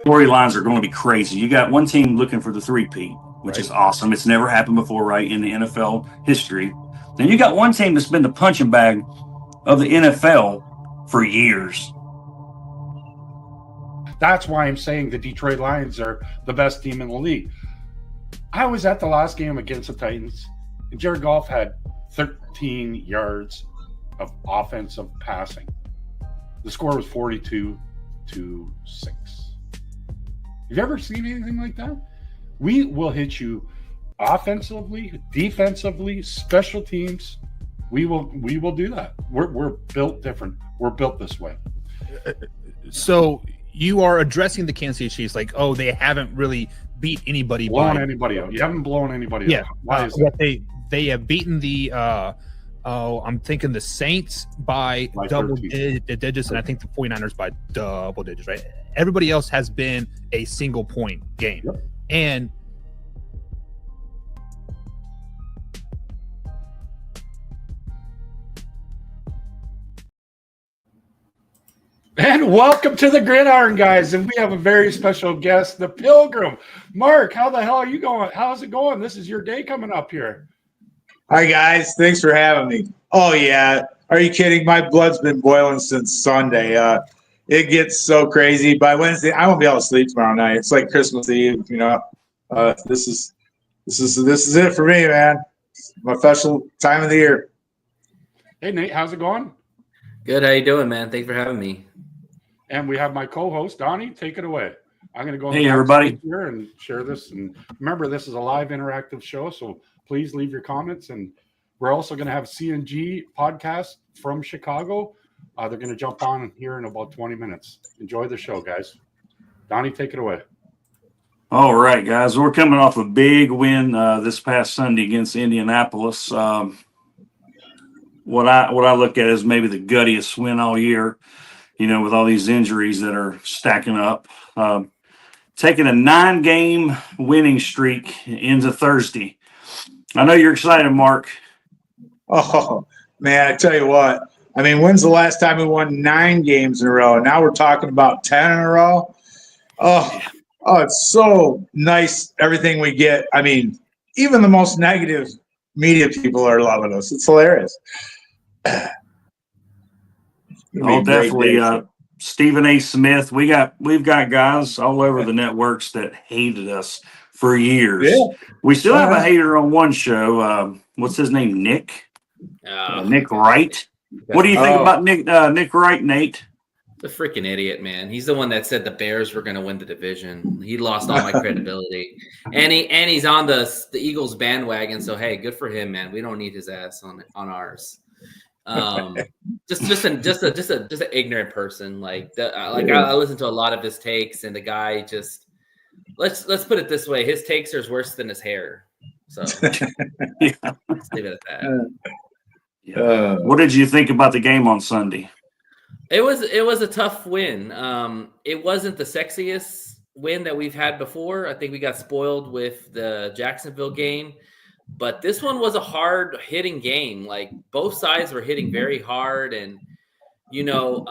storylines are going to be crazy. You got one team looking for the three-peat, which is awesome. It's never happened before, right, in the NFL history. Then you got one team that's been the punching bag of the NFL for years. That's why I'm saying the Detroit Lions are the best team in the league. I was at the last game against the Titans, and Jared Goff had 13 yards of offensive passing. The score was 42-6. Have you ever seen anything like that? We will hit you offensively, defensively, special teams. We will do that. We're built different. We're built this way. So you are addressing the Kansas City Chiefs like, oh, they haven't really beat anybody. Blown anybody out. You haven't blown anybody out. Why is that? They have beaten the I'm thinking the Saints by double digits, and I think the 49ers by double digits, right? Everybody else has been a single point game. Yep. And welcome to the Gridiron, guys. And we have a very special guest, the Pilgrim. Mark, how the hell are you going? How's it going? This is your day coming up here. Hi, guys. Thanks for having me. Oh, yeah. Are you kidding? My blood's been boiling since Sunday. It gets so crazy. By Wednesday, I won't be able to sleep tomorrow night. It's like Christmas Eve, you know. This is it for me, man. It's my special time of the year. Hey, Nate, how's it going? Good. How you doing, man? Thanks for having me. And we have my co-host, Donnie. Take it away. I'm going to go Hey, everybody. here and share this. And remember, this is a live interactive show, so please leave your comments. And we're also going to have CNG podcast from Chicago. They're going to jump on here in about 20 minutes. Enjoy the show, guys. Donnie, take it away. All right, guys. We're coming off a big win this past Sunday against Indianapolis. What I look at is maybe the guttiest win all year, you know, with all these injuries that are stacking up. Taking a 9-game winning streak into Thursday. I know you're excited, Mark. Oh, man, I tell you what. I mean, when's the last time we won 9 games in a row? Now we're talking about 10 in a row. Oh, it's so nice, everything we get. I mean, even the most negative media people are loving us. It's hilarious. Oh, definitely. Stephen A. Smith. We've got guys all over the networks that hated us for years. Yeah. We still have a hater on one show. What's his name? Nick Wright. What do you think about Nick Wright, Nate? The freaking idiot, man. He's the one that said the Bears were going to win the division. He lost all my credibility. And he's on the Eagles bandwagon. So, hey, good for him, man. We don't need his ass on ours. Just an ignorant person. I listen to a lot of his takes, and the guy just let's put it this way: his takes are worse than his hair. So Yeah. let's leave it at that. What did you think about the game on Sunday? It was a tough win. It wasn't the sexiest win that we've had before. I think we got spoiled with the Jacksonville game. But this one was a hard hitting game. Like both sides were hitting very hard. And, you know,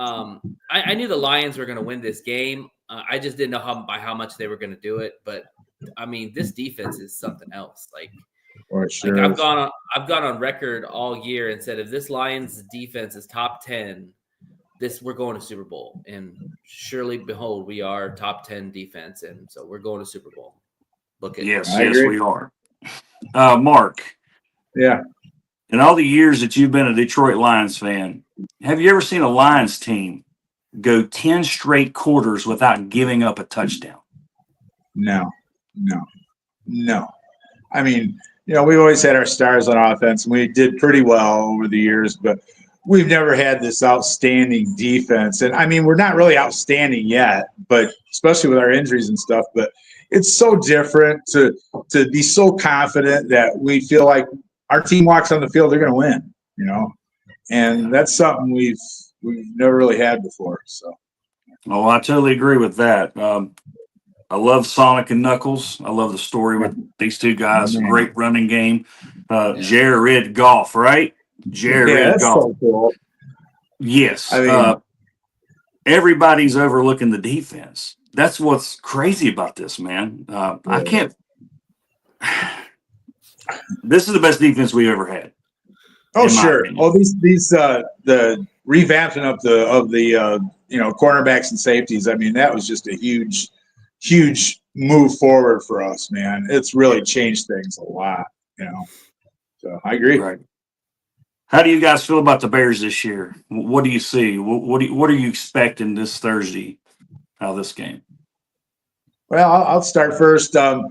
I knew the Lions were going to win this game. I just didn't know by how much they were going to do it. But I mean, this defense is something else. I've gone on record all year and said, if this Lions defense is top 10, we're going to Super Bowl. And surely behold, we are top 10 defense. And so we're going to Super Bowl. Yes, we are. Mark. Yeah. In all the years that you've been a Detroit Lions fan, have you ever seen a Lions team go 10 straight quarters without giving up a touchdown? No. I mean, you know, we've always had our stars on offense, and we did pretty well over the years, but we've never had this outstanding defense. And, I mean, we're not really outstanding yet, but especially with our injuries and stuff, but it's so different to be so confident that we feel like our team walks on the field, they're going to win, you know, and that's something we've never really had before. So, oh, I totally agree with that. I love Sonic and Knuckles. I love the story with these two guys. Great running game. Jared Goff, right? Jared Goff. So cool. Yes. I mean, everybody's overlooking the defense. that's what's crazy about this, man. I can't. This is the best defense we've ever had. Oh, in my sure. opinion. Oh, these the revamping of the cornerbacks and safeties. I mean, that was just a huge move forward for us, man. It's really changed things a lot, you know. So I agree. Right. How do you guys feel about the Bears this year? What do you see? What are you expecting this Thursday out of this game? Well, I'll start first. I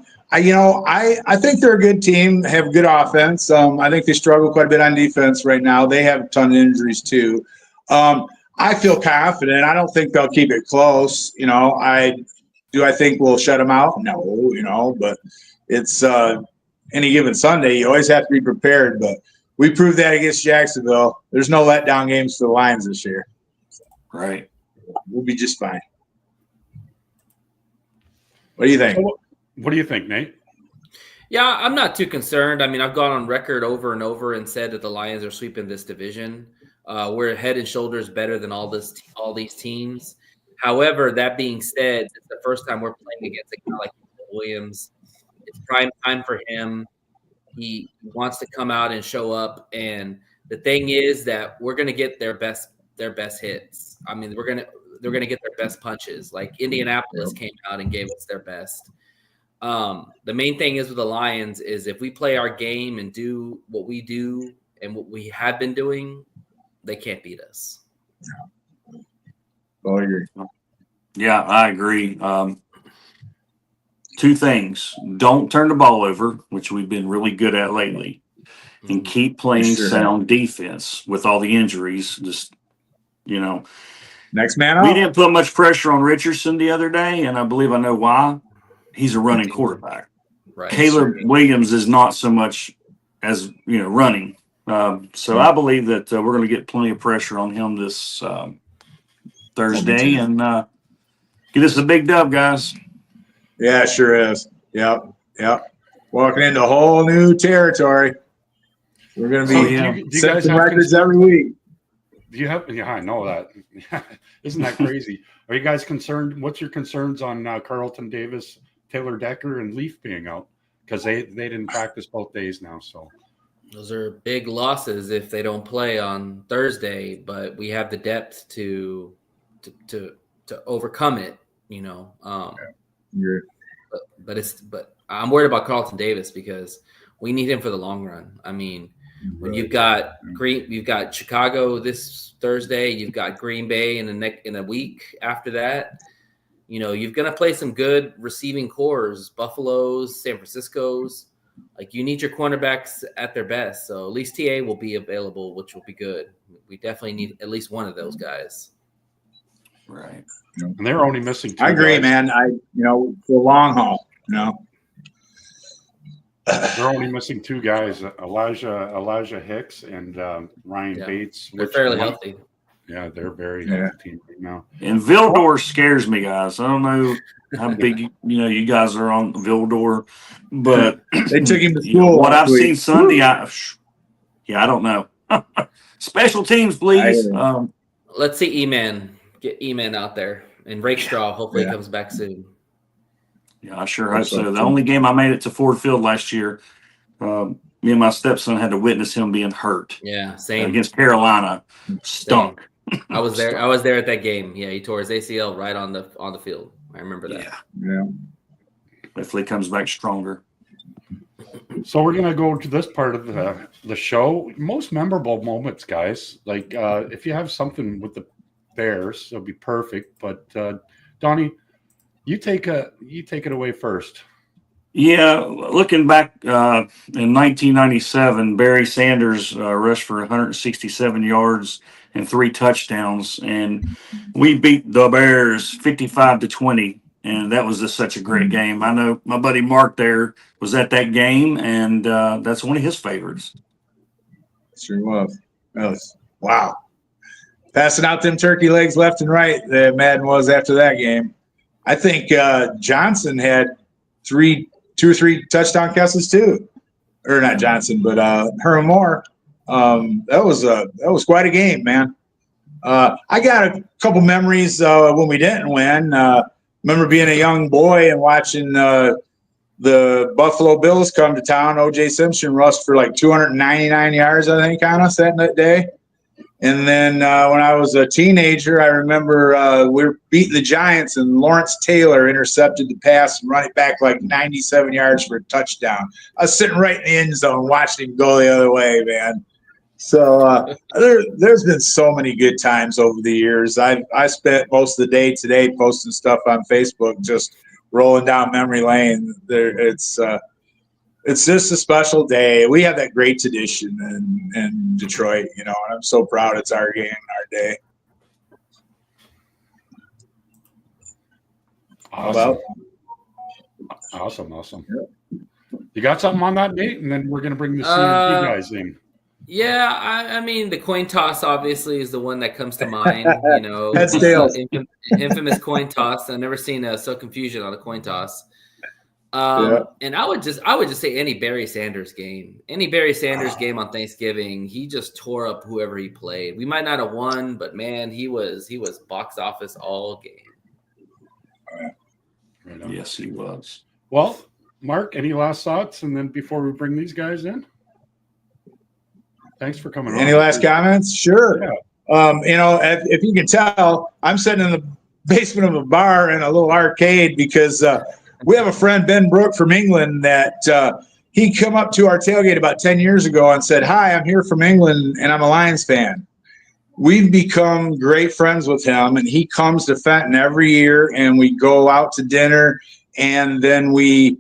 think they're a good team, have good offense. I think they struggle quite a bit on defense right now. They have a ton of injuries too. I feel confident. I don't think they'll keep it close. You know, I think we'll shut them out? No, you know, but it's any given Sunday. You always have to be prepared. But we proved that against Jacksonville. There's no letdown games for the Lions this year. Right. We'll be just fine. What do you think? What do you think, Nate? Yeah, I'm not too concerned. I mean, I've gone on record over and over and said that the Lions are sweeping this division. We're head and shoulders better than all these teams. However, that being said, it's the first time we're playing against a guy like Williams. It's prime time for him. He wants to come out and show up. And the thing is that we're going to get their best hits. I mean, they're going to get their best punches. Like Indianapolis came out and gave us their best. The main thing is with the Lions is if we play our game and do what we do and what we have been doing, they can't beat us. Oh, I agree. Yeah, I agree. Two things. Don't turn the ball over, which we've been really good at lately, and keep playing sound defense with all the injuries. Just, you know. Next man up. We didn't put much pressure on Richardson the other day, and I believe I know why. He's a running quarterback. Right. Caleb Williams is not so much as, running. So I believe that we're going to get plenty of pressure on him this Thursday and get us a big dub, guys. Yeah, sure is. Yep. Walking into a whole new territory. We're going to be do you setting guys some have records every week. Do you have? Yeah, I know that. Isn't that crazy? Are you guys concerned? What's your concerns on Carlton Davis, Taylor Decker, and Leaf being out? Because they didn't practice both days now. So those are big losses if they don't play on Thursday. But we have the depth to overcome it. But I'm worried about Carlton Davis because we need him for the long run. I mean, when you've got Chicago this Thursday, you've got Green Bay in a week after that. You're going to play some good receiving cores, Buffaloes, San Francisco's. Like, you need your cornerbacks at their best. So at least TA will be available, which will be good. We definitely need at least one of those guys. Right. And they're only missing two. I agree, guys. man. For the long haul, They're only missing two guys, Elijah Hicks and Ryan Bates. They're fairly healthy. Yeah, they're very healthy team right now. And Vildor scares me, guys. I don't know how big you guys are on Vildor, but they took him to school. What I've seen Sunday, I don't know. Special teams, please. Let's see E-Man. Get E-Man out there. And Rakestraw hopefully comes back soon. Yeah, I sure hope so. The only game I made it to Ford Field last year, me and my stepson had to witness him being hurt. Yeah, same. Against Carolina. Stunk. I was there. I was there at that game. Yeah, he tore his ACL right on the field. I remember that. Yeah. Hopefully comes back stronger. So we're gonna go to this part of the show. Most memorable moments, guys. Like if you have something with the Bears, it'll be perfect. But Donnie, you take it away first. Yeah, looking back in 1997, Barry Sanders rushed for 167 yards and 3 touchdowns, and we beat the Bears 55-20, and that was just such a great game. I know my buddy Mark there was at that game, and that's one of his favorites. Sure was. Wow. Passing out them turkey legs left and right, Madden was after that game. I think Johnson had 2 or 3 touchdown catches too, or not Johnson, but Herman Moore. That was quite a game, man. I got a couple memories when we didn't win. remember being a young boy and watching the Buffalo Bills come to town. O.J. Simpson rushed for like 299 yards, I think, on us that day. And then when I was a teenager, I remember we were beating the Giants, and Lawrence Taylor intercepted the pass and run it back like 97 yards for a touchdown. I was sitting right in the end zone watching him go the other way, man. So there's been so many good times over the years. I spent most of the day today posting stuff on Facebook, just rolling down memory lane. It's just a special day. We have that great tradition in Detroit, and I'm so proud it's our game, our day. Awesome. Awesome. Yep. You got something on that, Nate? And then we're going to bring the CNP guys in. Yeah, I mean, the coin toss obviously is the one that comes to mind. Heads, tails. Infamous coin toss. I've never seen so confusion on a coin toss. And I would just say any Barry Sanders game on Thanksgiving, he just tore up whoever he played. We might not have won, but man, he was box office all game. Right. Yes, he was. Well, Mark, any last thoughts? And then before we bring these guys in, thanks for coming on. Any last comments? Sure. Yeah. If you can tell, I'm sitting in the basement of a bar in a little arcade because we have a friend, Ben Brook from England, that he come up to our tailgate about 10 years ago and said, "Hi, I'm here from England and I'm a Lions fan." We've become great friends with him, and he comes to Fenton every year, and we go out to dinner, and then we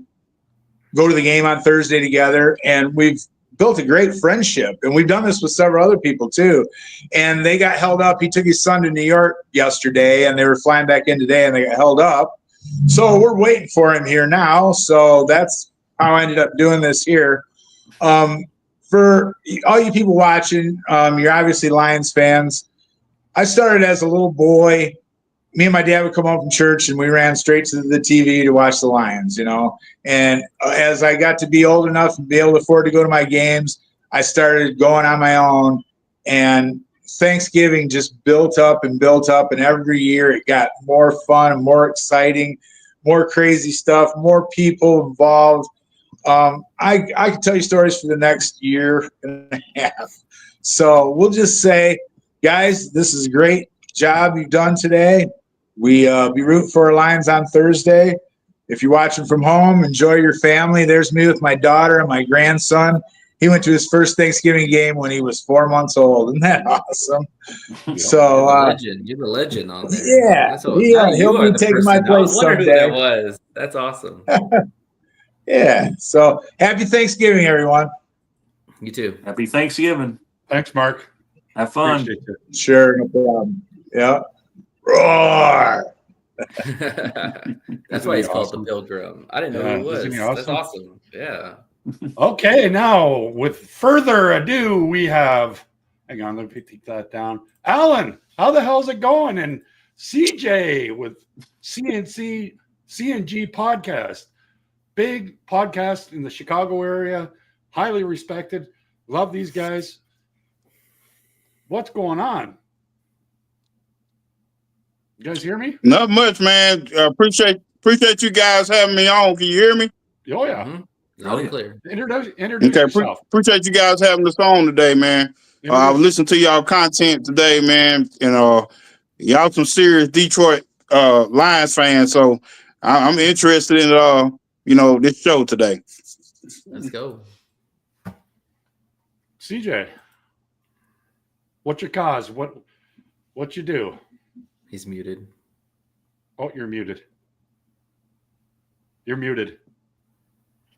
go to the game on Thursday together, and we've built a great friendship. And we've done this with several other people too. And they got held up. He took his son to New York yesterday, and they were flying back in today, and they got held up. So we're waiting for him here now. So that's how I ended up doing this here. For all you people watching, you're obviously Lions fans. I started as a little boy. Me and my dad would come home from church, and we ran straight to the TV to watch the Lions, And as I got to be old enough and be able to afford to go to my games, I started going on my own. And Thanksgiving just built up, and every year it got more fun and more exciting, more crazy stuff, more people involved. I could tell you stories for the next year and a half. So we'll just say, guys, this is a great job you've done today. We be rooting for our Lions on Thursday. If you're watching from home, enjoy your family. There's me with my daughter and my grandson. He went to his first Thanksgiving game when he was 4 months old. Isn't that awesome? So you're the legend on there. Yeah, he'll be taking my place someday. Who that was. That's awesome. Yeah. So happy Thanksgiving, everyone. You too. Happy Thanksgiving. Thanks, Mark. Have fun. Appreciate it. Sure, no problem. Yeah. Roar. That's why he's called the Pilgrim. I didn't know who it was. Awesome? That's awesome. Yeah. Okay, now with further ado, we have. Hang on, let me take that down. Alan, how the hell's it going? And CJ with CNG podcast, big podcast in the Chicago area, highly respected. Love these guys. What's going on? You guys hear me? Not much, man. Appreciate you guys having me on. Can you hear me? Oh yeah. Mm-hmm. Loud and clear. Introduce yourself. Appreciate you guys having us on today, man. I was listening to y'all content today, man, and y'all some serious Detroit Lions fans. So I'm interested in this show today. Let's go. CJ, what's your cause? What you do? He's muted. Oh, you're muted. You're muted.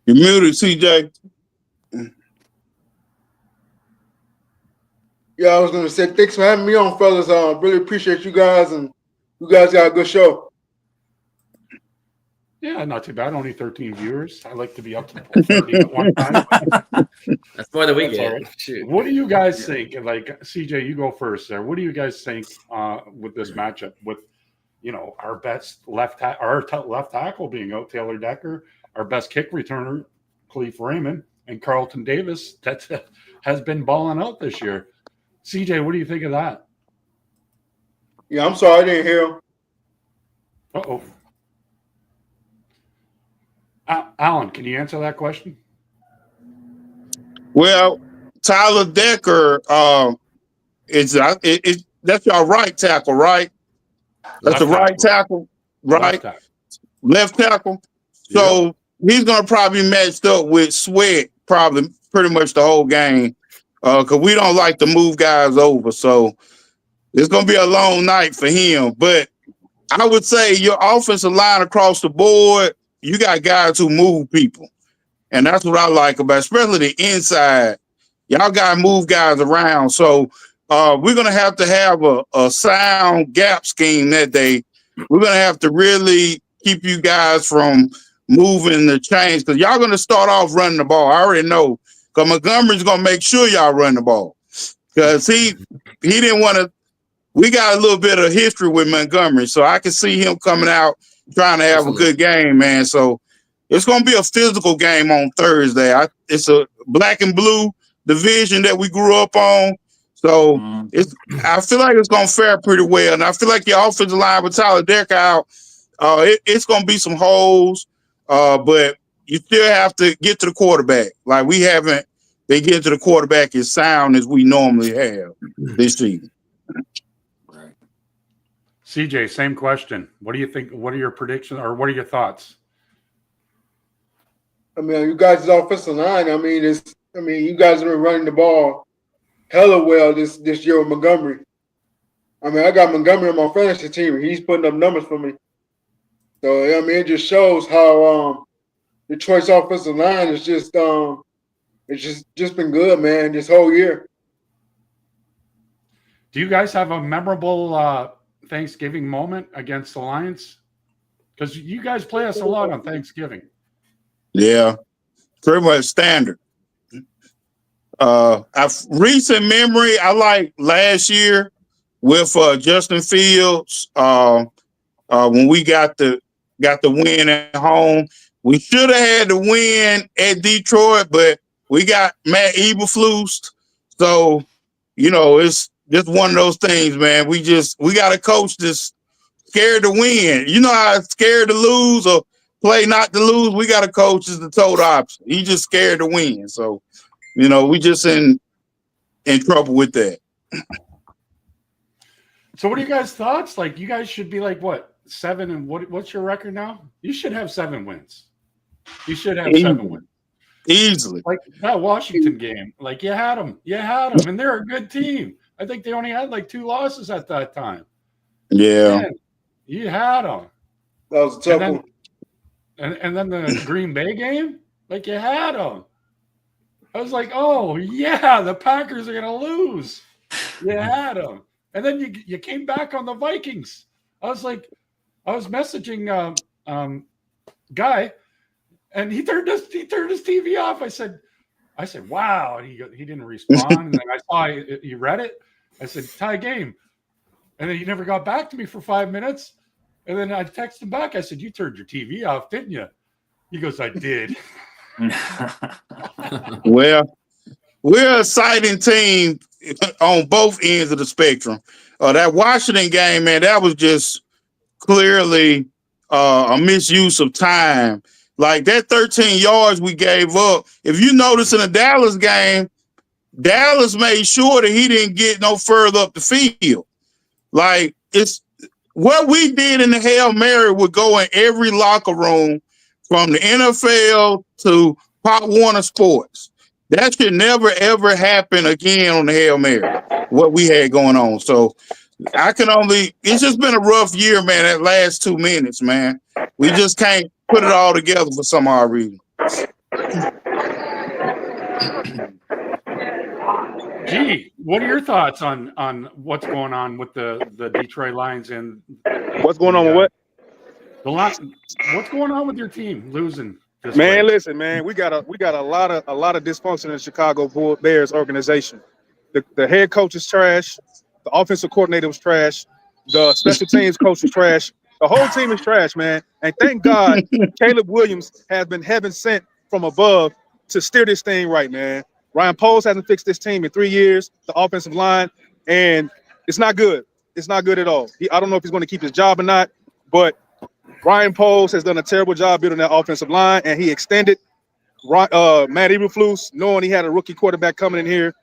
You're muted, CJ. Yeah, I was going to say, thanks for having me on, fellas. Really appreciate you guys, and you guys got a good show. Yeah, not too bad. Only 13 viewers. I like to be up to 30 at one time. That's more than we That's get. all right. Shoot. What do you guys think? Like, CJ, you go first there. What do you guys think with this matchup with, our best left tackle being out, Taylor Decker, our best kick returner, Khalif Raymond, and Carlton Davis that has been balling out this year. CJ, what do you think of that? Yeah, I'm sorry I didn't hear him. Uh-oh. Alan, can you answer that question? Well, Tyler Decker, that's your right tackle, right? That's the right tackle, right? Left tackle. So he's gonna probably be matched up with Sweat probably pretty much the whole game. Because we don't like to move guys over. So it's gonna be a long night for him. But I would say your offensive line across the board, you got guys who move people. And that's what I like about, especially the inside. Y'all got to move guys around. So we're going to have a sound gap scheme that day. We're going to have to really keep you guys from moving the chains because y'all going to start off running the ball. I already know because Montgomery's going to make sure y'all run the ball because he didn't want to. We got a little bit of history with Montgomery, so I can see him coming out trying to have a good game, man. So it's going to be a physical game on Thursday. It's a black and blue division that we grew up on. So I feel like it's going to fare pretty well. And I feel like your offensive line with Tyler Decker out, it's going to be some holes, but you still have to get to the quarterback. Like we haven't been getting to the quarterback as sound as we normally have this season. CJ, same question. What do you think? What are your predictions or what are your thoughts? I mean, you guys' offensive line. I mean, you guys have been running the ball hella well this year with Montgomery. I mean, I got Montgomery on my fantasy team. He's putting up numbers for me. So I mean, it just shows how Detroit's offensive line is just it's just been good, man, this whole year. Do you guys have a memorable Thanksgiving moment against the Lions? Because you guys play us a lot on Thanksgiving. Yeah, pretty much standard. Recent memory, I like last year with Justin Fields when we got the win at home. We should have had the win at Detroit, but we got Matt Eberflus. So, it's just one of those things, man. We got a coach that's scared to win. You know how scared to lose or play not to lose? We got a coach that's the total opposite. He's just scared to win. So, we just in trouble with that. So what are you guys' thoughts? Like, you guys should be like, what, 7 and what's your record now? You should have 7 wins. You should have 7 wins. Easily. Like that Washington game. Like, you had them. And they're a good team. I think they only had like 2 losses at that time. Yeah. Man, you had them. That was a tough one. And then the Green Bay game, like, you had them. I was like, oh, yeah, the Packers are going to lose. You had them. And then you came back on the Vikings. I was messaging Guy, and he turned his TV off. I said, wow. And he didn't respond. And then I saw he read it. I said, tie game. And then he never got back to me for 5 minutes. And then I texted him back. I said, you turned your TV off, didn't you? He goes, I did. Well, we're a exciting team on both ends of the spectrum. That Washington game, man, that was just clearly a misuse of time. Like that 13 yards we gave up. If you notice in the Dallas game, Dallas made sure that he didn't get no further up the field. Like, it's what we did in the Hail Mary would go in every locker room from the NFL to Pop Warner Sports. That should never, ever happen again on the Hail Mary, what we had going on. So it's just been a rough year, man, that last 2 minutes, man. We just can't put it all together for some odd reason. Gee, what are your thoughts on what's going on with the Detroit Lions and what's going on with what? What's going on with your team losing this Man, way? listen, man, we got a lot of dysfunction in the Chicago Bears organization. The head coach is trash. The offensive coordinator was trash. The special teams coach is trash. The whole team is trash, man. And thank God Caleb Williams has been heaven sent from above to steer this thing right, man. Ryan Poles hasn't fixed this team in 3 years, the offensive line, and it's not good. It's not good at all. I don't know if he's going to keep his job or not, but Ryan Poles has done a terrible job building that offensive line, and he extended Matt Eberflus, knowing he had a rookie quarterback coming in here.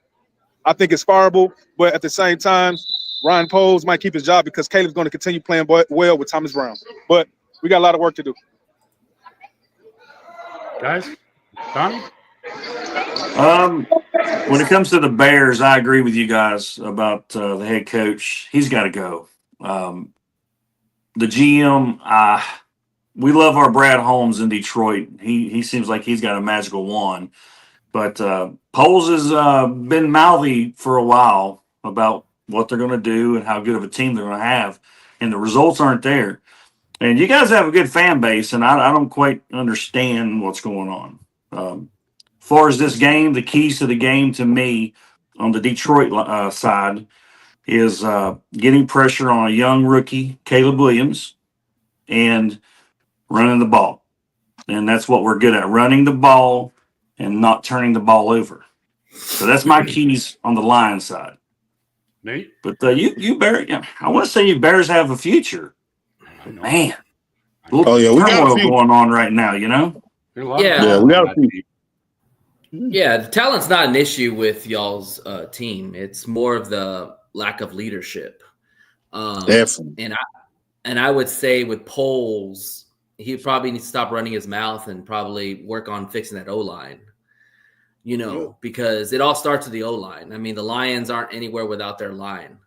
I think it's fireable, but at the same time, Ryan Poles might keep his job because Caleb's going to continue playing well with Thomas Brown. But we got a lot of work to do. Guys, Donnie? When it comes to the Bears, I agree with you guys about the head coach. He's got to go. The GM, we love our Brad Holmes in Detroit. He seems like he's got a magical wand. But Poles has been mouthy for a while about what they're going to do and how good of a team they're going to have. And the results aren't there. And you guys have a good fan base, and I don't quite understand what's going on. As far as this game, the keys to the game to me on the Detroit side is getting pressure on a young rookie, Caleb Williams, and running the ball. And that's what we're good at, running the ball and not turning the ball over. So that's my keys on the Lions side. Nate? But you Bears, I want to say you Bears have a future. Man. Oh, yeah, we got a turmoil few. going on right now, you know? There are a lot of Yeah. people Yeah, we got a on few. that team. Yeah, the talent's not an issue with y'all's team. It's more of the lack of leadership. Definitely. And I would say with Poles, he probably needs to stop running his mouth and probably work on fixing that O-line. You know, because it all starts with the O-line. I mean, the Lions aren't anywhere without their line.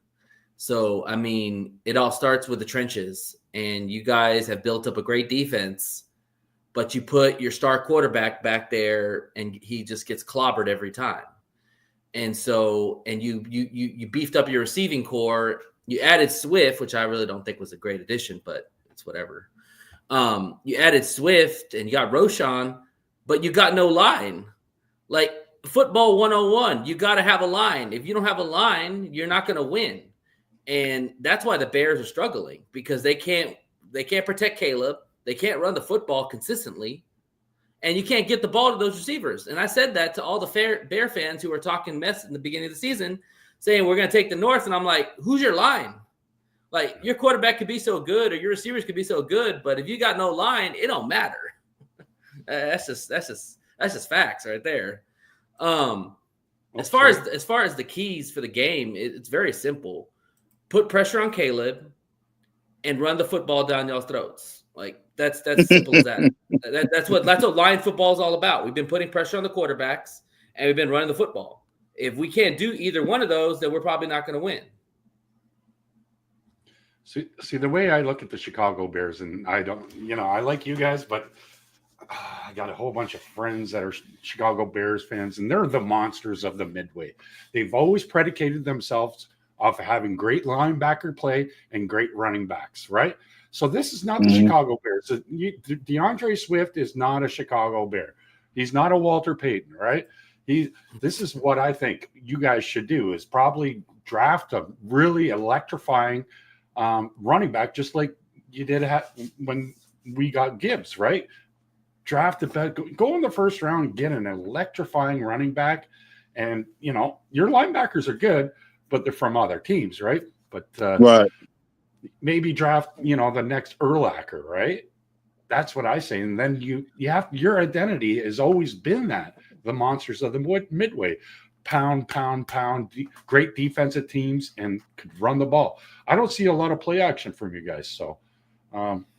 So, I mean, it all starts with the trenches. And you guys have built up a great defense, but you put your star quarterback back there and he just gets clobbered every time. And so, and you beefed up your receiving core. You added Swift, which I really don't think was a great addition, but it's whatever. You added Swift and you got Roschon, but you got no line. Like football 101, you got to have a line. If you don't have a line, you're not going to win. And that's why the Bears are struggling, because they can't protect Caleb. They can't run the football consistently, and you can't get the ball to those receivers. And I said that to all the Bear fans who were talking mess in the beginning of the season, saying we're going to take the North. And I'm like, who's your line? Like, your quarterback could be so good or your receivers could be so good, but if you got no line, it don't matter. That's just facts right there. As far as the keys for the game, it's very simple. Put pressure on Caleb and run the football down y'all's throats. Like that's simple as that. That's what line football is all about. We've been putting pressure on the quarterbacks and we've been running the football. If we can't do either one of those, then we're probably not going to win. See, the way I look at the Chicago Bears, and I don't, I like you guys, but I got a whole bunch of friends that are Chicago Bears fans, and they're the monsters of the Midway. They've always predicated themselves off of having great linebacker play and great running backs, right? So this is not the Chicago Bears. DeAndre Swift is not a Chicago Bear. He's not a Walter Payton, right? This is what I think you guys should do, is probably draft a really electrifying running back, just like you did when we got Gibbs, right? Draft go in the first round and get an electrifying running back. And, your linebackers are good, but they're from other teams, right? But Right. maybe draft, the next Urlacher, right? That's what I say. And then your identity has always been that, the monsters of the Midway. Pound, great defensive teams, and could run the ball. I don't see a lot of play action from you guys. So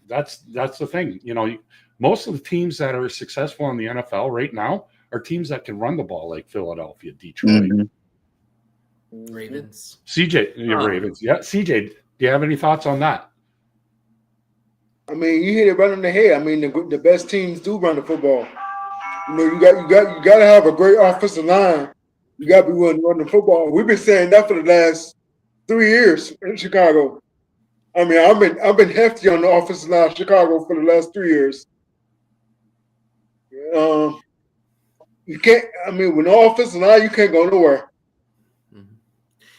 that's the thing. Most of the teams that are successful in the NFL right now are teams that can run the ball, like Philadelphia, Detroit. Ravens. Ravens. Yeah. CJ, do you have any thoughts on that? I mean, you hit it right on the head. I mean, the best teams do run the football. You got to have a great offensive line. You got to be willing to run the football. We've been saying that for the last 3 years in Chicago. I mean, I've been hefty on the offensive line of Chicago for the last 3 years. You can't. I mean, with no offensive line, you can't go nowhere.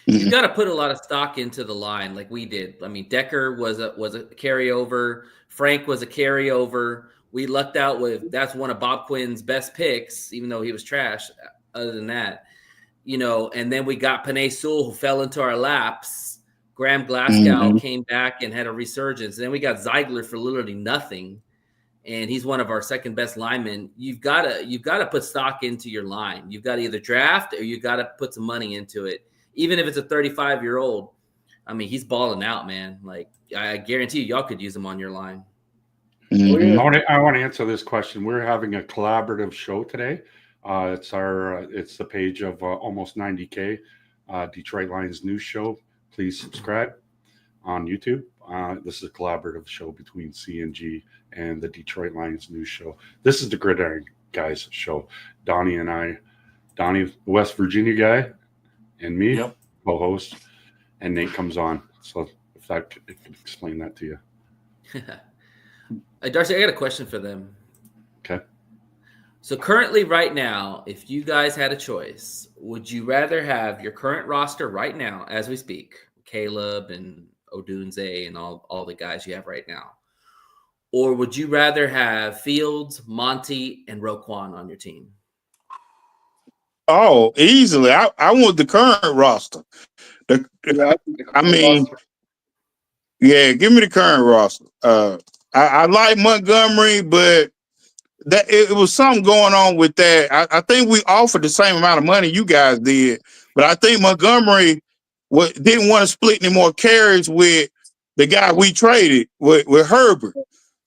You got to put a lot of stock into the line, like we did. I mean, Decker was a carryover. Frank was a carryover. We lucked out with that's one of Bob Quinn's best picks, even though he was trash. Other than that, and then we got Penei Sewell, who fell into our laps Graham Glasgow came back and had a resurgence. Then we got Ziegler for literally nothing, and he's one of our second best linemen. You've got to put stock into your line. You've got to either draft or you got to put some money into it. Even if it's a 35-year-old, I mean, he's balling out, man. Like, I guarantee y'all could use him on your line. I want to answer this question. We're having a collaborative show today. It's the page of Almost 90K, Detroit Lions News Show. Please subscribe on YouTube. This is a collaborative show between CNG and the Detroit Lions News Show. This is the Gridiron Guys show. Donnie and I, the West Virginia guy, and me, co-host, and Nate comes on. So if I could explain that to you. Darcy, I got a question for them. Okay. So currently, right now, if you guys had a choice, would you rather have your current roster right now, as we speak, Caleb and Odunze and all the guys you have right now, or would you rather have Fields, Monty, and Roquan on your team? Oh, easily. I want the current roster. Give me the current roster. I like Montgomery, but that it was something going on with that. I think we offered the same amount of money you guys did, but I think Montgomery didn't want to split any more carries with the guy we traded with Herbert.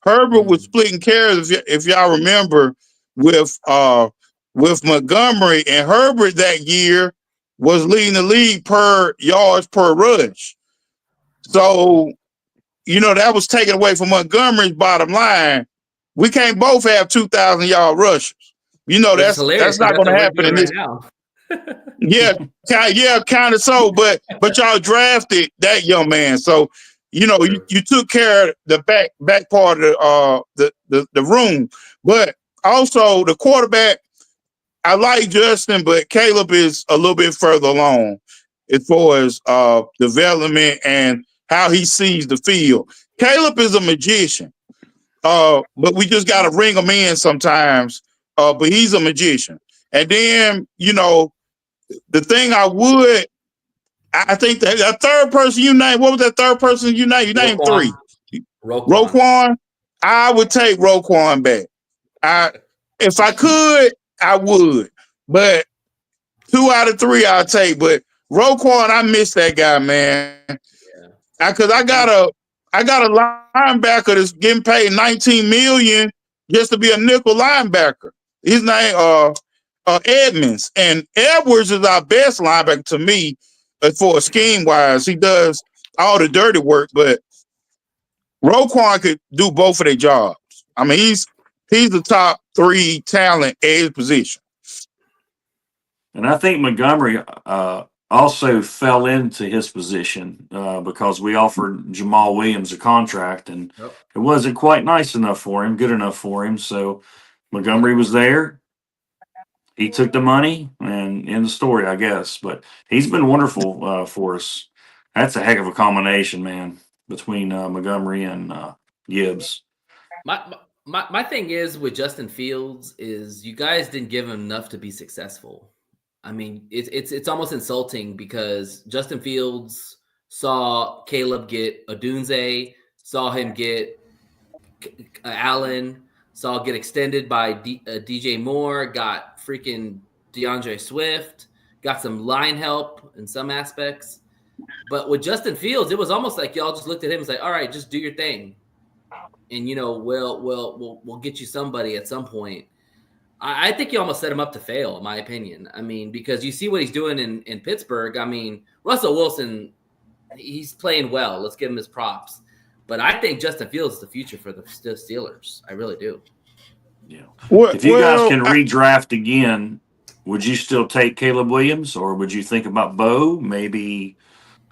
Herbert was splitting carries, if y'all remember, with Montgomery, and Herbert that year was leading the league per yards per rush. So, that was taken away from Montgomery's bottom line. We can't both have 2,000-yard rushers. That's not going to happen in this. Right kind of so. But y'all drafted that young man, so you took care of the back part of the room. But also the quarterback, I like Justin, but Caleb is a little bit further along as far as development and how he sees the field. Caleb is a magician. But we just got to ring him in sometimes. But he's a magician. And then, the thing I think that third person you named, what was that third person you named? You named three. Roquan. I would take Roquan back. If I could, I would. But 2 out of 3 I'll take. But Roquan, I miss that guy, man. Because I got a linebacker that's getting paid $19 million just to be a nickel linebacker. His name Edmonds, and Edwards is our best linebacker to me as far as scheme wise. He does all the dirty work, but Roquan could do both of their jobs. I mean, he's the top 3 talent at his position. And I think Montgomery also fell into his position because we offered Jamal Williams a contract, and it wasn't quite nice enough for him, good enough for him. So Montgomery was there. He took the money, and in the story, I guess. But he's been wonderful for us. That's a heck of a combination, man, between Montgomery and Gibbs. My thing is with Justin Fields is you guys didn't give him enough to be successful. I mean, it's almost insulting because Justin Fields saw Caleb get Odunze, saw him get Allen, saw get extended by DJ Moore, got freaking DeAndre Swift, got some line help in some aspects. But with Justin Fields, it was almost like y'all just looked at him and said, all right, just do your thing. And, we'll get you somebody at some point. I think you almost set him up to fail, in my opinion. I mean, because you see what he's doing in Pittsburgh. I mean, Russell Wilson, he's playing well. Let's give him his props. But I think Justin Fields is the future for the Steelers. I really do. Yeah. If you guys can redraft again, would you still take Caleb Williams, or would you think about Bo? Maybe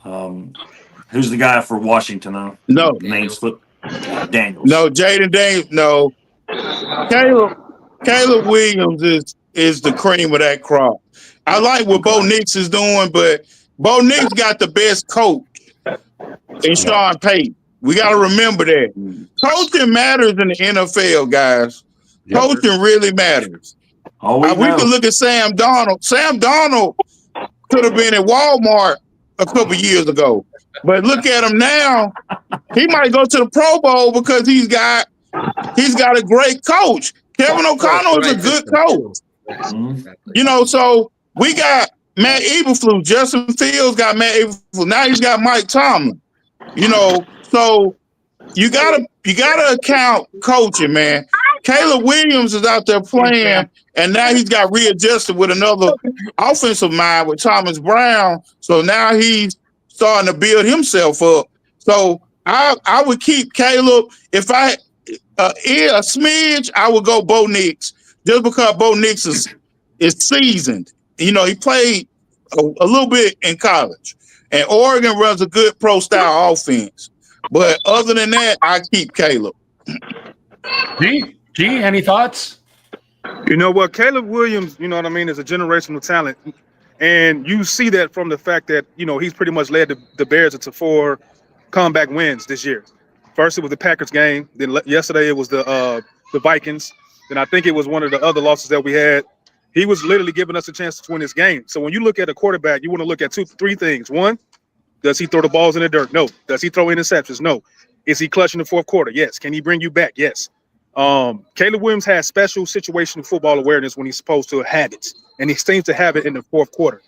who's the guy for Washington? No. Names flip. Daniels. No, Jaden Daniels. No. Caleb Williams is the cream of that crop. I like what Bo Nix is doing, but Bo Nix got the best coach in Sean Payton. We got to remember that. Coaching matters in the NFL, guys. Coaching really matters. We can look at Sam Darnold. Sam Darnold could have been at Walmart a couple years ago. But look at him now. He might go to the Pro Bowl because he's got a great coach. Kevin O'Connell is a good coach. You know, so we got Matt Eberflus. Justin Fields got Matt Eberflus. Now he's got Mike Tomlin. You know, so you gotta account coaching, man. Caleb Williams is out there playing, and now he's got readjusted with another offensive mind with Thomas Brown. So now he's starting to build himself up. So I would keep Caleb. If I a smidge, I would go Bo Nix, just because Bo Nix is seasoned. You know, he played a little bit in college, and Oregon runs a good pro style offense. But other than that, I keep Caleb. G, any thoughts? You know what? Caleb Williams, you know what I mean, is a generational talent. And you see that from the fact that, you know, he's pretty much led the Bears into 4 comeback wins this year. First, it was the Packers game. Then yesterday, it was the Vikings. Then I think it was one of the other losses that we had. He was literally giving us a chance to win this game. So when you look at a quarterback, you want to look at 3 things. One, does he throw the balls in the dirt? No. Does he throw interceptions? No. Is he clutching the fourth quarter? Yes. Can he bring you back? Yes. Caleb Williams has special situational football awareness when he's supposed to have it, and he seems to have it in the fourth quarter.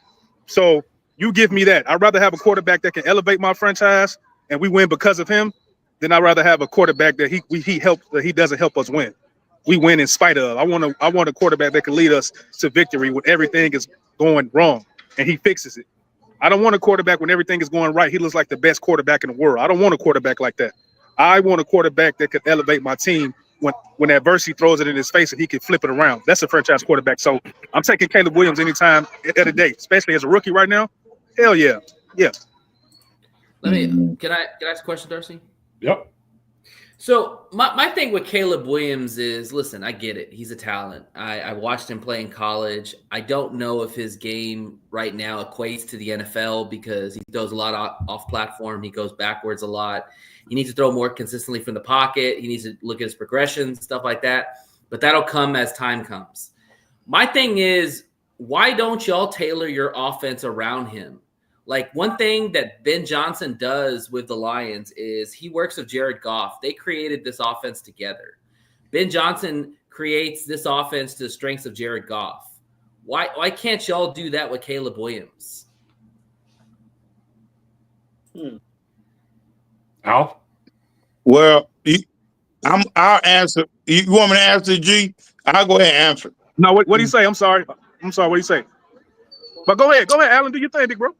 So you give me that. I'd rather have a quarterback that can elevate my franchise and we win because of him than I'd rather have a quarterback that he doesn't help us win. We win in spite of. I want a quarterback that can lead us to victory when everything is going wrong and he fixes it. I don't want a quarterback when everything is going right. He looks like the best quarterback in the world. I don't want a quarterback like that. I want a quarterback that could elevate my team when adversity throws it in his face and he can flip it around. That's a franchise quarterback. So I'm taking Caleb Williams anytime of the day, especially as a rookie right now. Hell yeah. Yeah. Can I ask a question, Darcy? Yep. So my thing with Caleb Williams is, listen, I get it. He's a talent. I watched him play in college. I don't know if his game right now equates to the NFL because he throws a lot off platform. He goes backwards a lot. He needs to throw more consistently from the pocket. He needs to look at his progressions, stuff like that. But that'll come as time comes. My thing is, why don't y'all tailor your offense around him? Like, one thing that Ben Johnson does with the Lions is he works with Jared Goff. They created this offense together. Ben Johnson creates this offense to the strengths of Jared Goff. Why can't y'all do that with Caleb Williams? Al? Well, I'll answer. You want me to answer, G? I'll go ahead and answer. No, what do you say? I'm sorry. What do you say? But go ahead, Alan. Do your thing, big bro.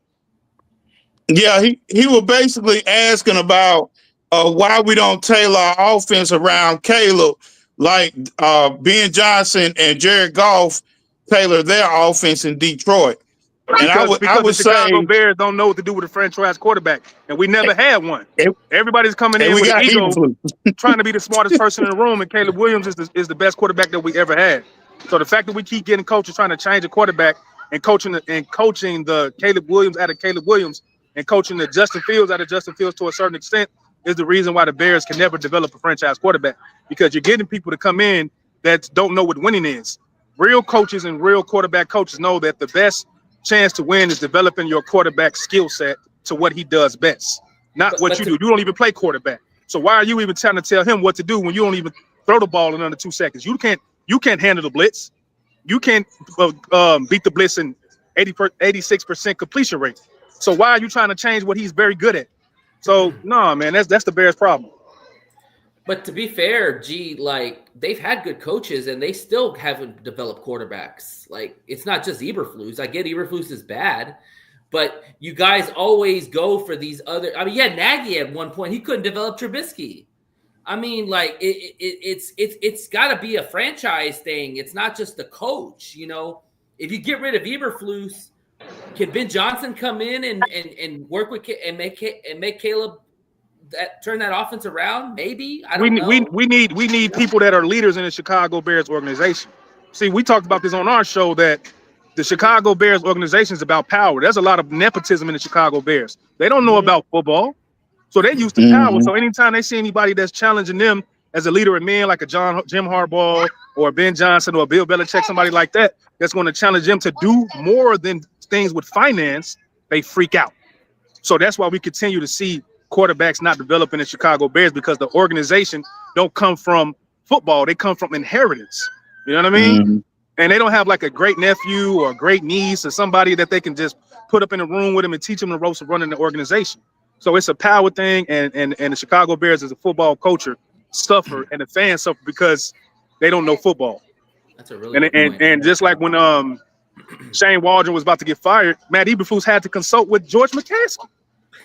Yeah, he was basically asking about why we don't tailor our offense around Caleb, like Ben Johnson and Jared Goff tailor their offense in Detroit. And I would the say Chicago Bears don't know what to do with a franchise quarterback, and we never had one. Everybody's coming in with an ego, trying to be the smartest person in the room, and Caleb Williams is the best quarterback that we ever had. So the fact that we keep getting coaches trying to change a quarterback and coaching the Caleb Williams out of Caleb Williams and coaching the Justin Fields out of Justin Fields to a certain extent is the reason why the Bears can never develop a franchise quarterback, because you're getting people to come in that don't know what winning is. Real coaches and real quarterback coaches know that the best chance to win is developing your quarterback skill set to what he does best, not what you do. You don't even play quarterback. So why are you even trying to tell him what to do when you don't even throw the ball in under 2 seconds? You can't handle the blitz. You can't beat the blitz in 86% completion rate. So why are you trying to change what he's very good at? So no, man, that's the Bears' problem. But to be fair, G, like, they've had good coaches and they still haven't developed quarterbacks. Like, it's not just Eberflus. I get Eberflus is bad, but you guys always go for these other. I mean, yeah, Nagy at one point, he couldn't develop Trubisky. I mean, like, it's got to be a franchise thing. It's not just the coach. You know, if you get rid of Eberflus, can Ben Johnson come in and work with and make Caleb turn that offense around? Maybe. I don't know. We need people that are leaders in the Chicago Bears organization. See, we talked about this on our show that the Chicago Bears organization is about power. There's a lot of nepotism in the Chicago Bears. They don't know about football, so they're used to power. So anytime they see anybody that's challenging them as a leader of men, like a Jim Harbaugh or Ben Johnson or Bill Belichick, somebody like that, that's going to challenge them to do more than things with finance, they freak out. So that's why we continue to see quarterbacks not developing in Chicago Bears, because the organization don't come from football. They come from inheritance. You know what I mean? Mhm. And they don't have like a great nephew or a great niece or somebody that they can just put up in a room with them and teach them the ropes of running the organization. So it's a power thing, and the Chicago Bears as a football culture suffer, and the fans suffer because they don't know football. That's a really good point. And just like when Shane Waldron was about to get fired, Matt Eberflus had to consult with George McCaskey.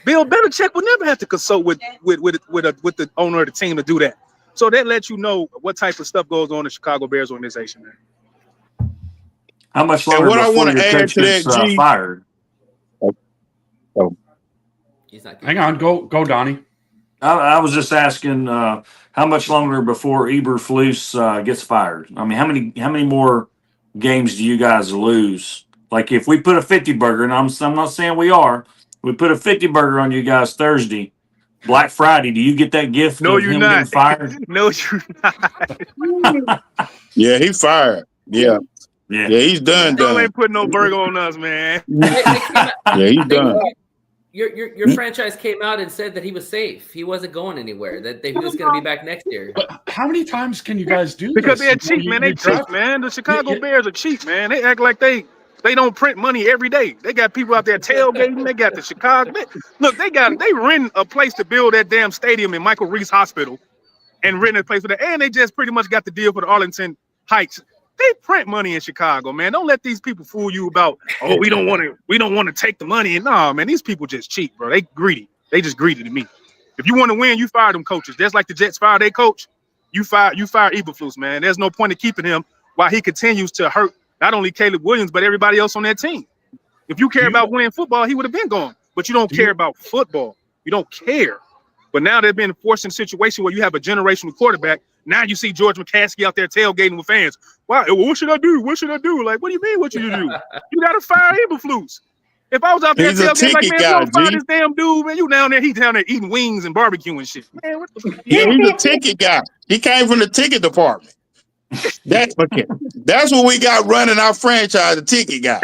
Bill Belichick would never have to consult with the owner of the team to do that. So that lets you know what type of stuff goes on in the Chicago Bears organization, man. How much And longer what I before want to your add coach to that, gets G, fired? He's not Hang on, go, Donnie. I was just asking how much longer before Eberflus gets fired. I mean, how many more games do you guys lose? Like if we put a 50 burger, and I'm not saying we are, we put a 50 burger on you guys Thursday, Black Friday. Do you get that gift No, of you're him not. getting fired? No, you're not. yeah, he fired. Yeah, Yeah. he's done. Y'all ain't putting no burger on us, man. Yeah, he's done. Your franchise came out and said that he was safe. He wasn't going anywhere. That he was going to be back next year. But how many times can you guys do Because this? they're cheap, man. They cheap, man. The Chicago Bears are cheap, man. They act like they don't print money every day. They got people out there tailgating. They got the Chicago. They rent a place to build that damn stadium in Michael Reese Hospital, and rent a place for that. And they just pretty much got the deal for the Arlington Heights. They print money in Chicago, man. Don't let these people fool you about, oh, we don't want to take the money. And nah, man, these people just cheap, bro. They greedy. They just greedy to me. If you want to win, you fire them coaches. Just like the Jets fire their coach, you fire Eberflus, man. There's no point in keeping him while he continues to hurt not only Caleb Williams, but everybody else on that team. If you care about winning football, he would have been gone. But you don't care about football. You don't care. But now they're being forced in a situation where you have a generational quarterback. Now you see George McCaskey out there tailgating with fans. Wow, what should I do? What should I do? Like, what do you mean? What should you do? You got to fire Eberflus. If I was out there tailgating, like, man, you don't fire this damn dude, man. He's down there eating wings and barbecue and shit. Man, what the Yeah, he's a ticket guy. He came from the ticket department. That's what we got running our franchise, the ticket guy.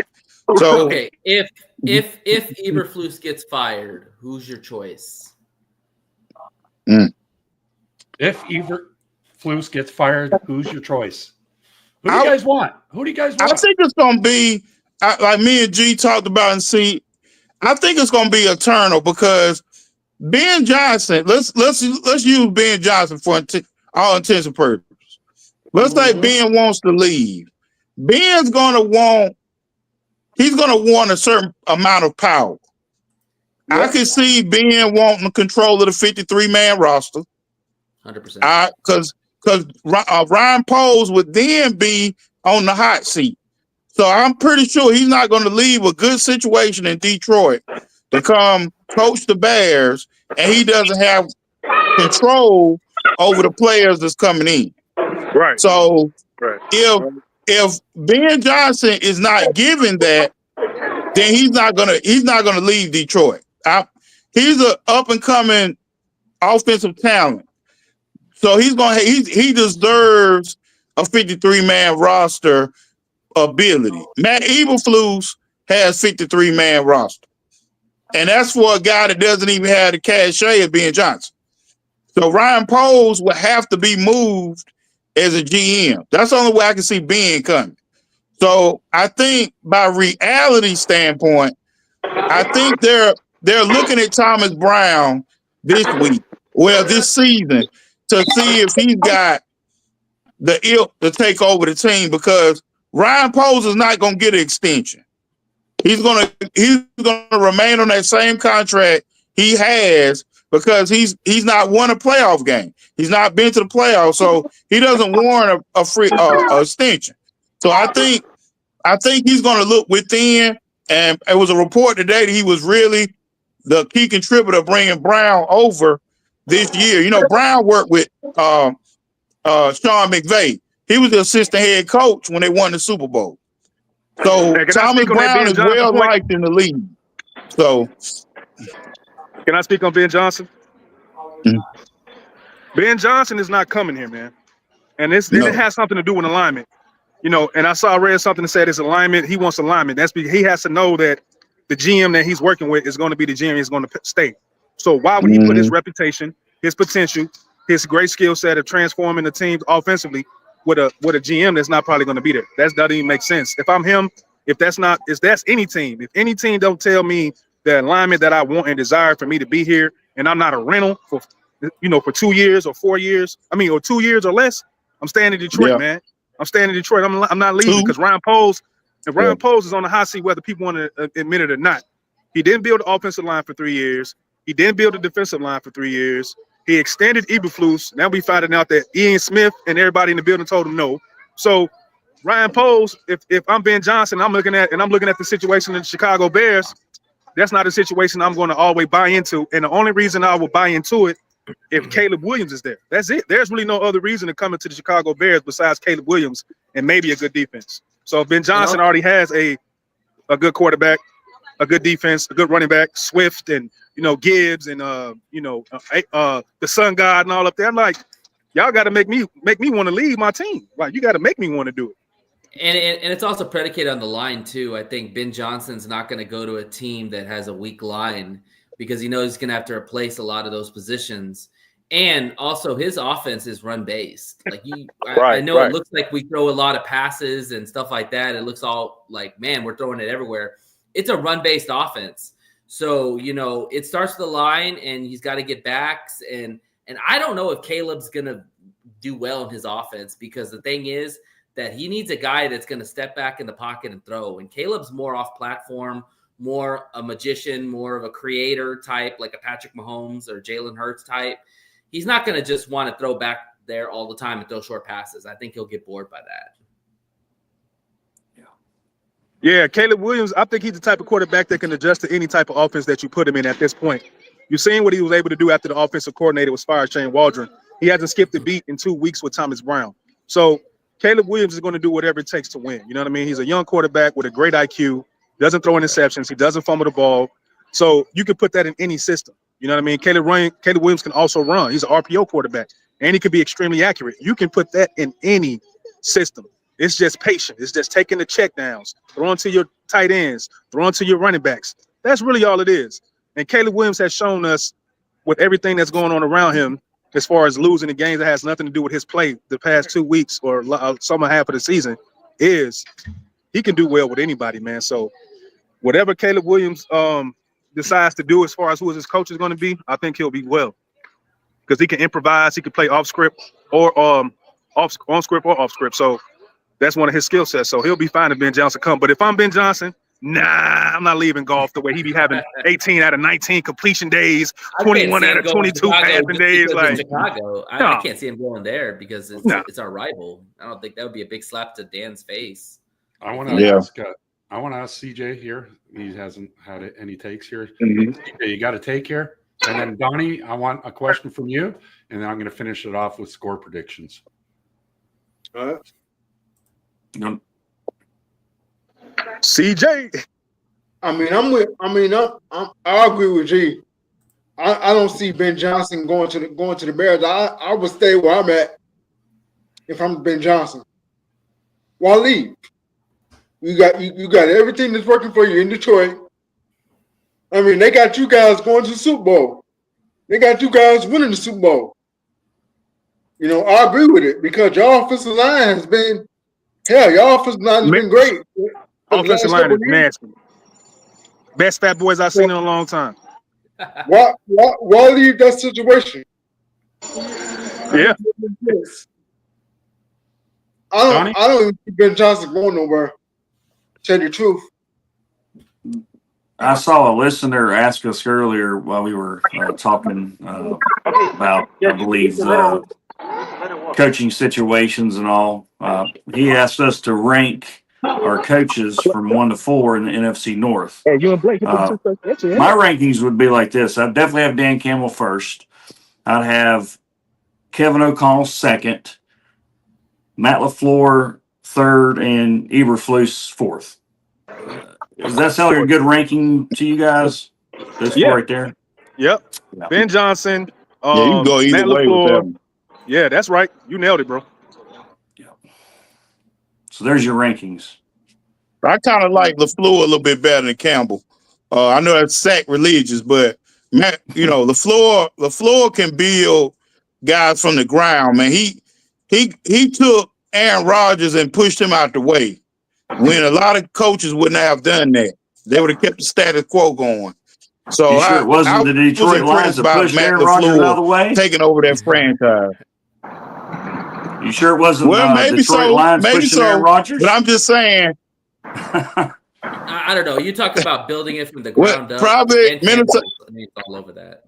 So okay, if Eberflus gets fired, who's your choice? If Eberflus gets fired, who's your choice? Who do you guys want? Who do you guys want? I think it's going to be like me and G talked about and see. I think it's going to be eternal because Ben Johnson. Let's use Ben Johnson for all intents and purposes. Let's say Ben wants to leave. Ben's going to want. He's going to want a certain amount of power. I can see Ben wanting control of the 53-man roster. 100%. Because Ryan Poles would then be on the hot seat. So I'm pretty sure he's not going to leave a good situation in Detroit to come coach the Bears, and he doesn't have control over the players that's coming in. Right. So if Ben Johnson is not given that, then he's not gonna leave Detroit. He's an up and coming offensive talent, so he deserves a 53-man roster ability. Matt Eberflus has 53-man roster, and that's for a guy that doesn't even have the cachet of Ben Johnson. So Ryan Poles would have to be moved as a GM. That's the only way I can see Ben coming. So I think by reality standpoint, I think they're looking at Thomas Brown this season to see if he's got the ilk to take over the team, because Ryan Poles is not going to get an extension. He's going to remain on that same contract he has because he's not won a playoff game. He's not been to the playoffs, so he doesn't warrant a free extension. So I think he's going to look within, and it was a report today that he was really the key contributor bringing Brown over this year. You know, Brown worked with Sean McVay. He was the assistant head coach when they won the Super Bowl. So Thomas Brown is well liked in the league. So can I speak on Ben Johnson? Mm-hmm. Ben Johnson is not coming here, man. And it has something to do with alignment. You know, and I read something that said it's alignment. He wants alignment. That's because he has to know that the GM that he's working with is going to be the GM he's going to stay. So why would he put his reputation, his potential, his great skill set of transforming the team offensively with a GM that's not probably going to be there? That doesn't even make sense. If I'm him, if that's any team, if any team don't tell me the alignment that I want and desire for me to be here, and I'm not a rental for 2 years or 4 years, or 2 years or less, I'm staying in Detroit, man. I'm staying in Detroit. I'm not leaving because Ryan Poles is on the hot seat whether people want to admit it or not. He didn't build the offensive line for 3 years. He didn't build the defensive line for 3 years. He extended Eberflus. Now we finding out that Ian Smith and everybody in the building told him no. So Ryan Poles, if I'm Ben Johnson, I'm looking at the situation in the Chicago Bears, that's not a situation I'm going to always buy into. And the only reason I will buy into it if Caleb Williams is there. That's it. There's really no other reason to come into the Chicago Bears besides Caleb Williams and maybe a good defense. So if Ben Johnson already has a good quarterback, a good defense, a good running back, Swift and Gibbs and the Sun God and all up there, I'm like, y'all got to make me want to leave my team. Like, you got to make me want to do it. And it's also predicated on the line too. I think Ben Johnson's not going to go to a team that has a weak line because he knows he's going to have to replace a lot of those positions. And also his offense is run based. Like I know it looks like we throw a lot of passes and stuff like that. It looks all like, man, we're throwing it everywhere. It's a run based offense. So, it starts with the line and he's got to get backs. And I don't know if Caleb's going to do well in his offense because the thing is that he needs a guy that's going to step back in the pocket and throw. And Caleb's more off platform, more a magician, more of a creator type, like a Patrick Mahomes or Jalen Hurts type. He's not going to just want to throw back there all the time and throw short passes. I think he'll get bored by that. Yeah, Caleb Williams, I think he's the type of quarterback that can adjust to any type of offense that you put him in at this point. You've seen what he was able to do after the offensive coordinator was fired, Shane Waldron. He hasn't skipped a beat in 2 weeks with Thomas Brown. So Caleb Williams is going to do whatever it takes to win. You know what I mean? He's a young quarterback with a great IQ, doesn't throw interceptions, he doesn't fumble the ball. So you can put that in any system. You know what I mean? Caleb Williams can also run. He's an RPO quarterback, and he can be extremely accurate. You can put that in any system. It's just patient. It's just taking the check downs, throwing to your tight ends, throwing to your running backs. That's really all it is. And Caleb Williams has shown us with everything that's going on around him, as far as losing the games that has nothing to do with his play the past 2 weeks or summer half of the season, is he can do well with anybody, man. So whatever Caleb Williams decides to do as far as who his coach is going to be, I think he'll be well because he can improvise. He can play off script or on script or off script. So that's one of his skill sets. So he'll be fine if Ben Johnson come. But if I'm Ben Johnson, I'm not leaving golf the way he be having 18 out of 19 completion days, 21 out of 22 passing days. Like Chicago, I can't see him going there because it's our rival. I don't think that would be a big slap to Dan's face. I want to ask CJ here. He hasn't had any takes here. CJ, you got a take here, and then Donnie, I want a question from you, and then I'm going to finish it off with score predictions. All right. CJ. I agree with G. I don't see Ben Johnson going to the Bears. I would stay where I'm at if I'm Ben Johnson. Why leave? You got everything that's working for you in Detroit. I mean, they got you guys going to the Super Bowl. They got you guys winning the Super Bowl. I agree with it because your offensive line has been your offensive line has been great. Offensive line is nasty. Best Fat Boys I've seen in a long time. Why leave that situation? Yeah. I don't even see Ben Johnson going nowhere. Tell the truth. I saw a listener ask us earlier while we were talking about, I believe, coaching situations and all. He asked us to rank our coaches from 1 to 4 in the NFC North. Hey, you and Blake, my rankings would be like this. I'd definitely have Dan Campbell first. I'd have Kevin O'Connell second, Matt LaFleur third, and Eberflus fourth. Does that sound like a good ranking to you guys? This right there? Yep. Yeah. Ben Johnson. You can go either way with that. Yeah, that's right. You nailed it, bro. Yeah. So there's your rankings. I kind of like LaFleur a little bit better than Campbell. I know that's sack religious, but man, you know, LaFleur can build guys from the ground, man. He took Aaron Rodgers and pushed him out the way when a lot of coaches wouldn't have done that. They would have kept the status quo going. So You sure it wasn't the Detroit Lions that pushed Aaron Rodgers out of the way? taking over that franchise. You sure it wasn't maybe Detroit Lions pushing Aaron Rodgers? But I'm just saying. I don't know. You talk about building it from the ground up. Probably Minnesota. It's all over that.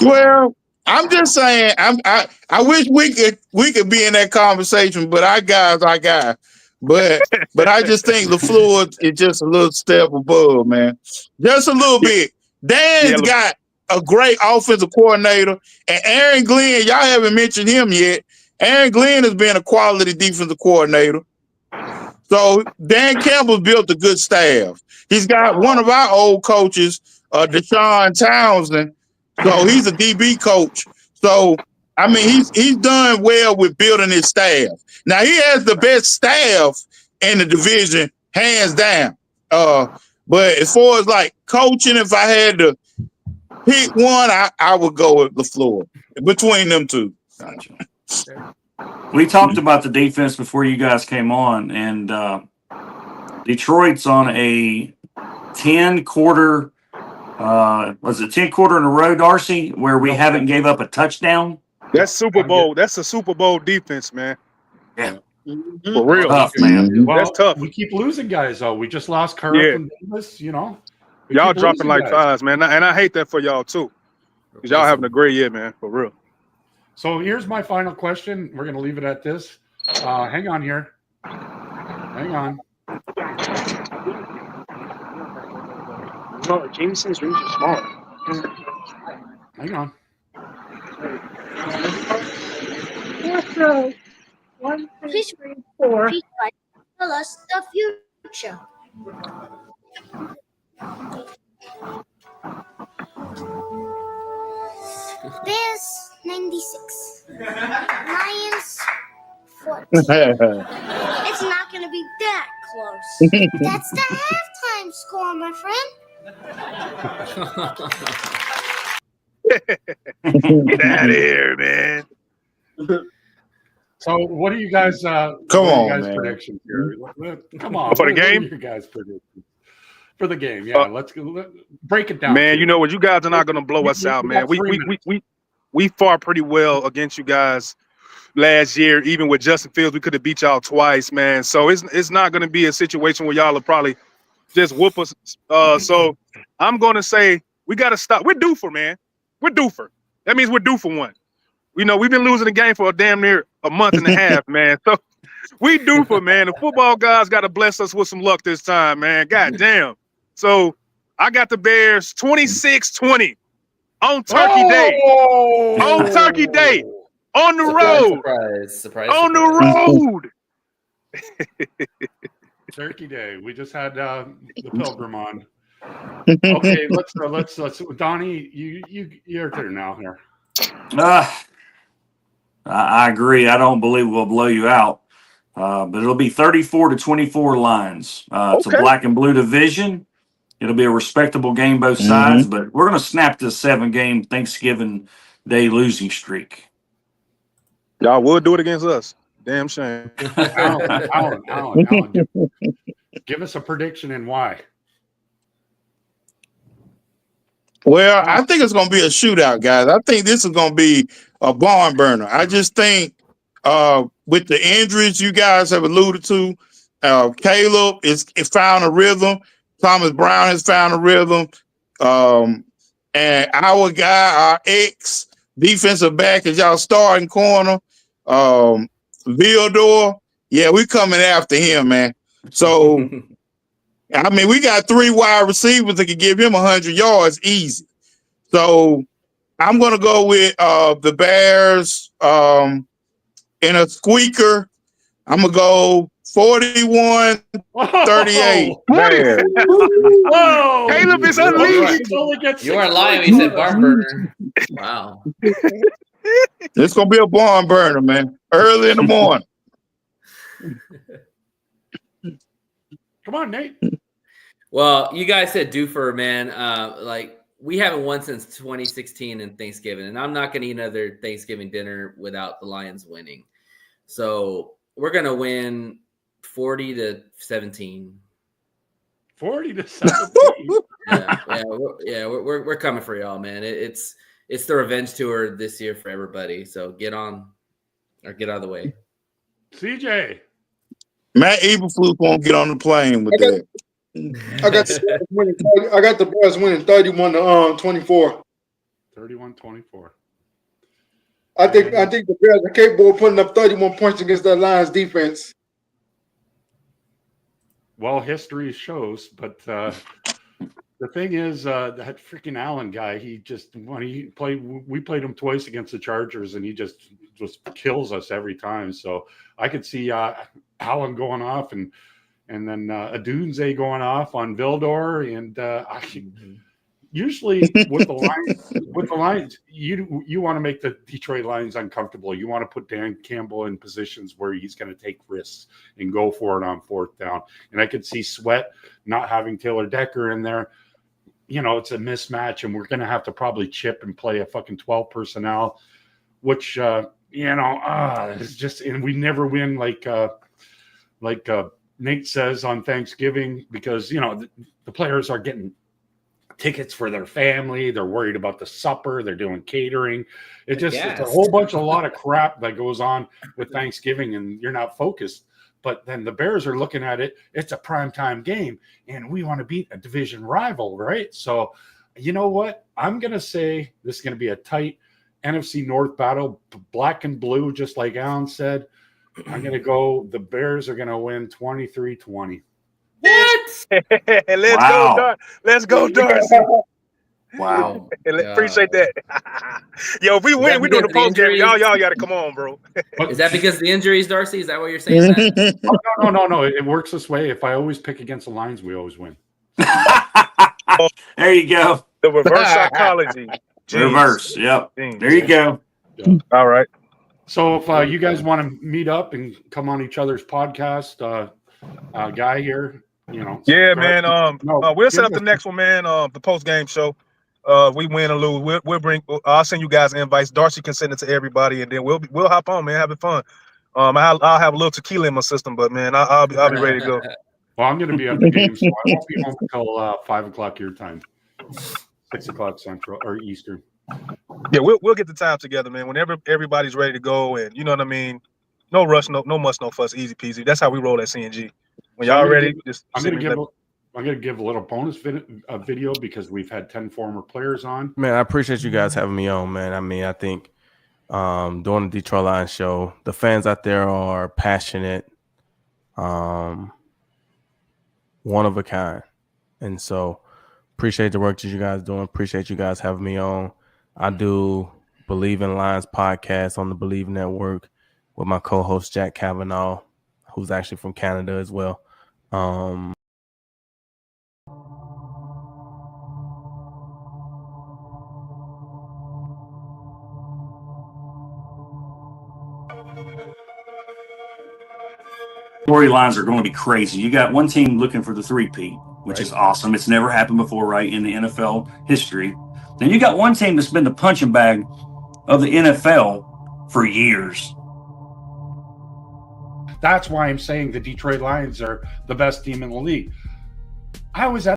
Well, I'm just saying. I wish we could be in that conversation, but our guys. But I just think LaFleur is just a little step above, man. Just a little bit. Dan's got a great offensive coordinator, and Aaron Glenn. Y'all haven't mentioned him yet. Aaron Glenn has been a quality defensive coordinator. So Dan Campbell built a good staff. He's got one of our old coaches, Deshaun Townsend. So he's a DB coach. So I mean, he's done well with building his staff. Now he has the best staff in the division, hands down. But as far as like coaching, if I had to pick one, I would go with LaFleur between them two. Gotcha. We talked about the defense before you guys came on, and Detroit's on a 10-quarter. Was it 10 quarter in a row, Darcy, where we haven't gave up a touchdown? That's Super Bowl. That's a Super Bowl defense, man. Yeah. For real. Tough, man. Well, that's tough. We keep losing guys, though. We just lost Kirk and Davis, you know. Y'all dropping like flies, man. And I hate that for y'all, too. Because y'all having a great year, man. For real. So here's my final question. We're going to leave it at this. Hang on here. Hang on. No, Jameson's rings are small. Hang on. Please read 4. Tell us the future. Bears 96. Lions 14. It's not going to be that close. That's the halftime score, my friend. Get out of here, man. So what are you guys? Come on, man. Predictions here? Come on. For the what are game? your guys' predictions for the game? Yeah, let's break it down. Man, you know what? You guys are not going to blow us out, man. We fought pretty well against you guys last year. Even with Justin Fields, we could have beat y'all twice, man. So it's not going to be a situation where y'all will probably just whoop us. So I'm going to say we got to stop. We're due for, man. We're due for. That means we're due for one. You know, we've been losing the game for a damn near a month and a half, man. So we due for, man. The football guys got to bless us with some luck this time, man. God damn. So I got the Bears 26-20 on Turkey Day. On Turkey Day. On the road. Surprise. On the road. Turkey Day. We just had the Pilgrim on. Okay, let's Donnie, your turn now here. I agree. I don't believe we'll blow you out, but it'll be 34-24 Lions. It's a black and blue division. It'll be a respectable game both sides, but we're going to snap this 7-game Thanksgiving Day losing streak. Y'all would do it against us. Damn shame. Alan, give us a prediction and why. Well, I think it's going to be a shootout, guys. I think this is going to be a barn burner. I just think with the injuries you guys have alluded to, Caleb is found a rhythm. Thomas Brown has found a rhythm. And our guy, our ex-defensive back is y'all starting corner, Vildor. Yeah, we coming after him, man. So... I mean, we got 3 wide receivers that can give him 100 yards easy. So I'm going to go with the Bears in a squeaker. I'm going to go 41-38. Bears. Whoa! Caleb is unleashed. You are lying when you said barn burner. Wow. It's going to be a barn burner, man. Early in the morning. Come on, Nate. Well, you guys said Doofer, man. Like we haven't won since 2016 and Thanksgiving, and I'm not going to eat another Thanksgiving dinner without the Lions winning. So we're going to win 40-17. 40-17. We're coming for y'all, man. It's the revenge tour this year for everybody. So get on or get out of the way. CJ. Matt Eberflus won't get on the plane with that. I got the Bears winning 31-24. 31-24. I think the Bears are capable of putting up 31 points against that Lions defense. Well, history shows, but the thing is, that freaking Allen guy, we played him twice against the Chargers, and he just kills us every time. So I could see Allen going off, and then Adunze going off on Vildor, and usually with the Lions, you want to make the Detroit Lions uncomfortable. You want to put Dan Campbell in positions where he's going to take risks and go for it on fourth down. And I could see Sweat not having Taylor Decker in there. It's a mismatch, and we're going to have to probably chip and play a fucking 12 personnel, which it's just, and we never win like Nate says on Thanksgiving, because the players are getting tickets for their family. They're worried about the supper. They're doing catering. It's a whole lot of crap that goes on with Thanksgiving, and you're not focused. But then the Bears are looking at it. It's a primetime game, and we want to beat a division rival, right? So, you know what? I'm going to say this is going to be a tight NFC North battle, black and blue, just like Alan said. I'm going to go, the Bears are going to win 23-20. What? Let's go, Darcy. Wow. Appreciate that. Yo, if we win, we're doing the post game. Y'all got to come on, bro. Is that because of the injuries, Darcy? Is that what you're saying? That? No. It works this way. If I always pick against the Lions, we always win. There you go. The reverse psychology. Jeez. Reverse. Yep. Jeez. There you go. Yeah. All right. So if you guys want to meet up and come on each other's podcast, Guy here, Yeah, man. We'll set up the next one, man. The post game show. We win or lose. I'll send you guys invites. Darcy can send it to everybody, and then we'll hop on, man. Having fun. I'll have a little tequila in my system, but man, I'll be ready to go. Well, I'm going to be at the game, so I won't be home until 5 o'clock your time, 6 o'clock Central or Eastern. Yeah, we'll get the time together, man. Whenever everybody's ready to go, and you know what I mean. No rush, no muss, no fuss, easy peasy. That's how we roll at CNG. When y'all ready, I'm going to give a little bonus video because we've had 10 former players on. Man, I appreciate you guys having me on, man. I mean, I think doing the Detroit Lions show, the fans out there are passionate, one of a kind. And so appreciate the work that you guys doing. Appreciate you guys having me on. I do Believe in Lions podcast on the Believe Network with my co-host Jack Kavanaugh, who's actually from Canada as well. Storylines are going to be crazy. You got one team looking for the three-peat, which is awesome. It's never happened before, right, in the NFL history. Then you got one team that's been the punching bag of the NFL for years. That's why I'm saying the Detroit Lions are the best team in the league. I was at